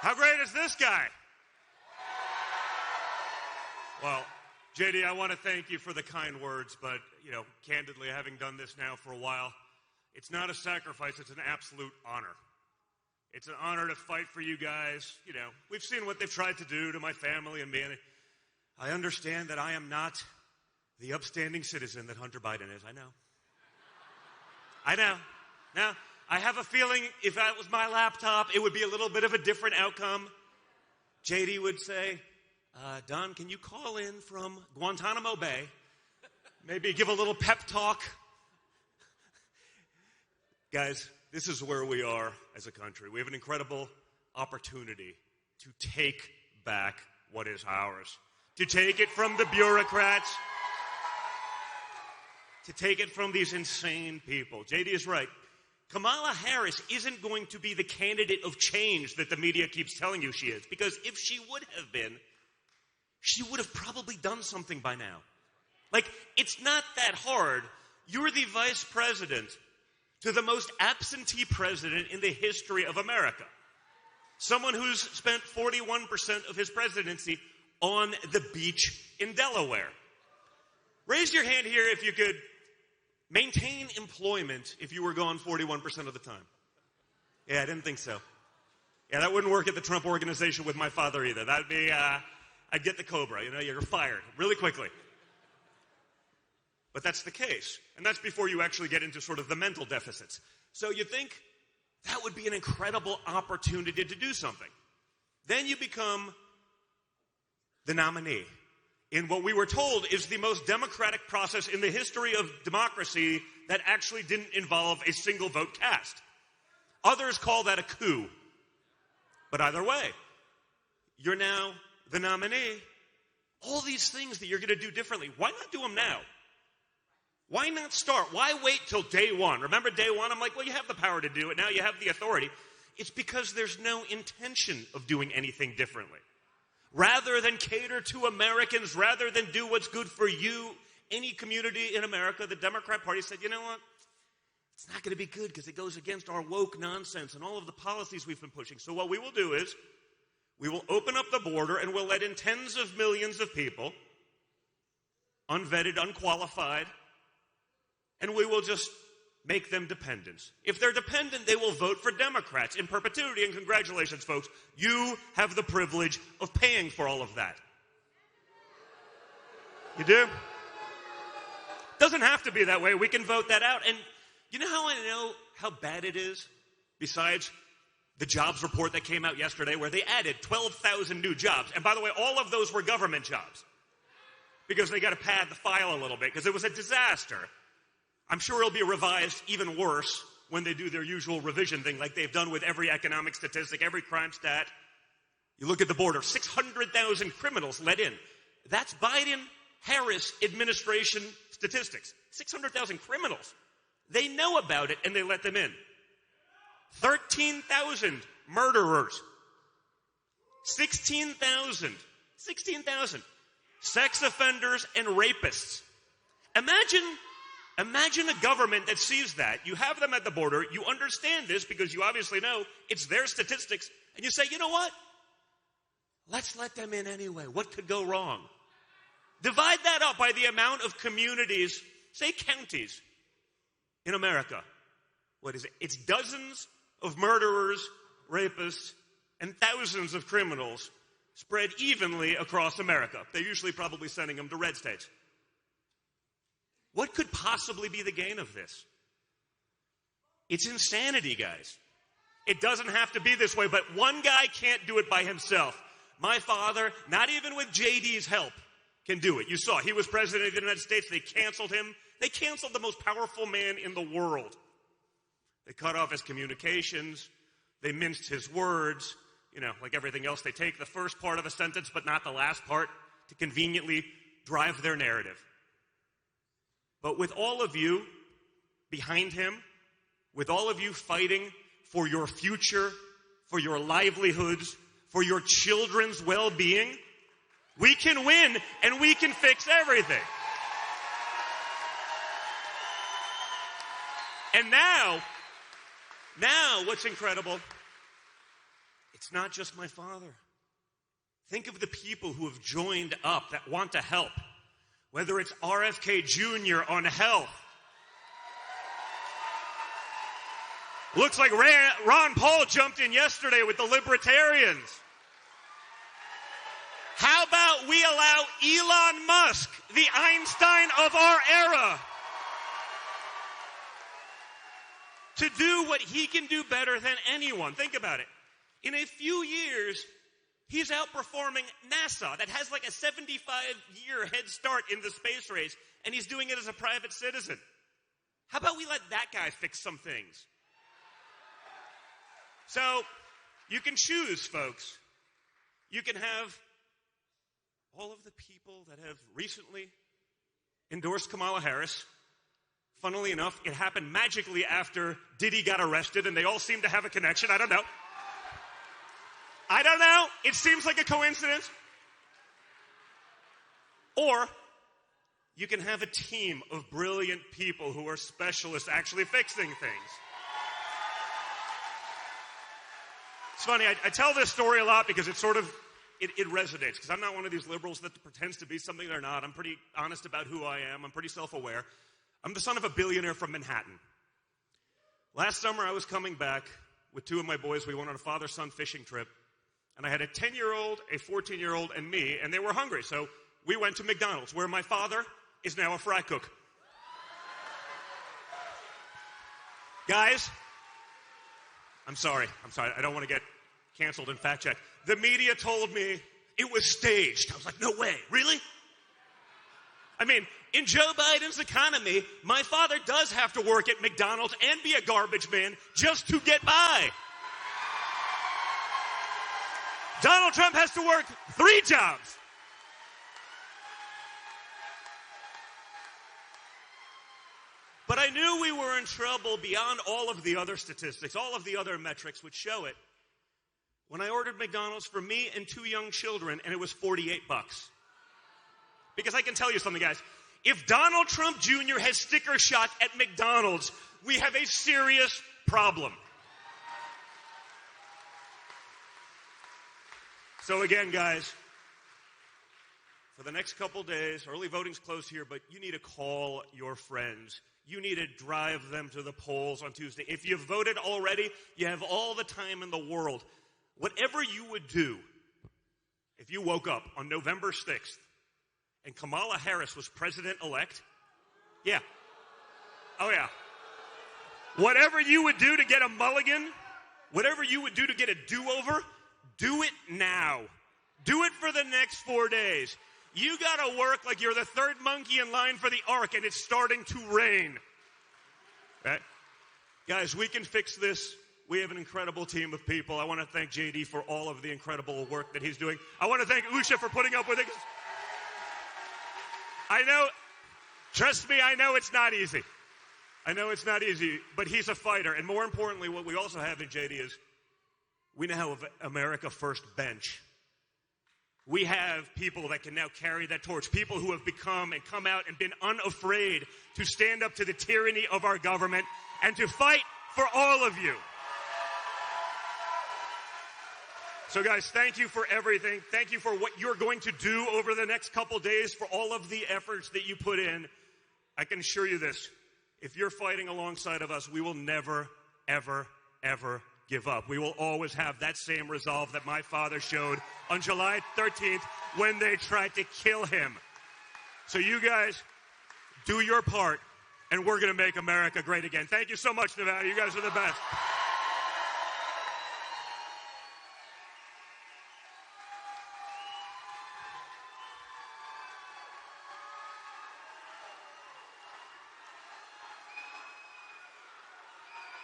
How great is this guy? Well, JD, I want to thank you for the kind words, but, candidly, having done this now for a while, it's not a sacrifice, it's an absolute honor. It's an honor to fight for you guys. We've seen what they've tried to do to my family and me, and I understand that I am not the upstanding citizen that Hunter Biden is. I know. Now, I have a feeling if that was my laptop, it would be a little bit of a different outcome. JD would say, Don, can you call in from Guantanamo Bay? Maybe give a little pep talk. Guys, this is where we are as a country. We have an incredible opportunity to take back what is ours. To take it from the bureaucrats. To take it from these insane people. JD is right. Kamala Harris isn't going to be the candidate of change that the media keeps telling you she is. Because if she would have been, she would have probably done something by now. It's not that hard. You're the vice president to the most absentee president in the history of America. Someone who's spent 41% of his presidency on the beach in Delaware. Raise your hand here if you could maintain employment if you were gone 41% of the time. Yeah, I didn't think so. Yeah, that wouldn't work at the Trump organization with my father either. That would be, I'd get the Cobra. You're fired really quickly. But that's the case. And that's before you actually get into sort of the mental deficits. So you think that would be an incredible opportunity to do something. Then you become the nominee in what we were told is the most democratic process in the history of democracy that actually didn't involve a single vote cast. Others call that a coup. But either way, you're now the nominee. All these things that you're going to do differently, why not do them now? Why not start? Why wait till day one? Remember day one? I'm like, well, you have the power to do it. Now you have the authority. It's because there's no intention of doing anything differently. Rather than cater to Americans, rather than do what's good for you, any community in America, the Democrat Party said, you know what? It's not going to be good because it goes against our woke nonsense and all of the policies we've been pushing. So what we will do is we will open up the border and we'll let in tens of millions of people, unvetted, unqualified, and we will just make them dependents. If they're dependent, they will vote for Democrats in perpetuity. And congratulations, folks. You have the privilege of paying for all of that. You do? Doesn't have to be that way. We can vote that out. And you know how I know how bad it is? Besides the jobs report that came out yesterday where they added 12,000 new jobs. And by the way, all of those were government jobs. Because they got to pad the file a little bit because it was a disaster. I'm sure it'll be revised even worse when they do their usual revision thing like they've done with every economic statistic, every crime stat. You look at the border, 600,000 criminals let in. That's Biden-Harris administration statistics. 600,000 criminals. They know about it and they let them in. 13,000 murderers. 16,000 sex offenders and rapists. Imagine a government that sees that. You have them at the border. You understand this because you obviously know it's their statistics. And you say, you know what? Let's let them in anyway. What could go wrong? Divide that up by the amount of communities, say counties, in America. What is it? It's dozens of murderers, rapists, and thousands of criminals spread evenly across America. They're usually probably sending them to red states. What could possibly be the gain of this? It's insanity, guys. It doesn't have to be this way, but one guy can't do it by himself. My father, not even with JD's help, can do it. You saw, he was president of the United States. They canceled him. They canceled the most powerful man in the world. They cut off his communications. They minced his words. Like everything else, they take the first part of a sentence, but not the last part to conveniently drive their narrative. But with all of you behind him, with all of you fighting for your future, for your livelihoods, for your children's well-being, we can win and we can fix everything. And now what's incredible, It's not just my father. Think of the people who have joined up that want to help. Whether it's RFK Jr. on health. Looks like Ron Paul jumped in yesterday with the libertarians. How about we allow Elon Musk, the Einstein of our era, to do what he can do better than anyone? Think about it. In a few years, he's outperforming NASA, that has like a 75-year head start in the space race, and he's doing it as a private citizen. How about we let that guy fix some things? So, you can choose, folks. You can have all of the people that have recently endorsed Kamala Harris. Funnily enough, it happened magically after Diddy got arrested, and they all seem to have a connection. I don't know. It seems like a coincidence. Or you can have a team of brilliant people who are specialists actually fixing things. It's funny, I tell this story a lot because it resonates, because I'm not one of these liberals that pretends to be something they're not. I'm pretty honest about who I am. I'm pretty self-aware. I'm the son of a billionaire from Manhattan. Last summer, I was coming back with two of my boys. We went on a father-son fishing trip, and I had a 10-year-old, a 14-year-old, and me, and they were hungry. So we went to McDonald's, where my father is now a fry cook. Guys, I'm sorry. I don't want to get canceled and fact-checked. The media told me it was staged. I was like, no way. Really? I mean, in Joe Biden's economy, my father does have to work at McDonald's and be a garbage man just to get by. Donald Trump has to work 3 jobs. But I knew we were in trouble beyond all of the other statistics, all of the other metrics would show it, when I ordered McDonald's for me and 2 young children, and it was $48. Because I can tell you something, guys. If Donald Trump Jr. has sticker shock at McDonald's, we have a serious problem. So again, guys, for the next couple days, early voting's close here, but you need to call your friends. You need to drive them to the polls on Tuesday. If you've voted already, you have all the time in the world. Whatever you would do if you woke up on November 6th and Kamala Harris was president-elect, yeah. Oh, yeah. Whatever you would do to get a mulligan, whatever you would do to get a do-over, do it now. Do it for the next 4 days. You got to work like you're the third monkey in line for the ark and it's starting to rain. Right? Guys, we can fix this. We have an incredible team of people. I want to thank JD for all of the incredible work that he's doing. I want to thank Usha for putting up with it. I know, trust me, I know it's not easy. I know it's not easy, but he's a fighter. And more importantly, what we also have in JD is we now have America First bench. We have people that can now carry that torch, people who have become and come out and been unafraid to stand up to the tyranny of our government and to fight for all of you. So guys, thank you for everything. Thank you for what you're going to do over the next couple days, for all of the efforts that you put in. I can assure you this. If you're fighting alongside of us, we will never, ever, ever give up. We will always have that same resolve that my father showed on July 13th when they tried to kill him. So you guys, do your part, and we're going to make America great again. Thank you so much, Nevada. You guys are the best.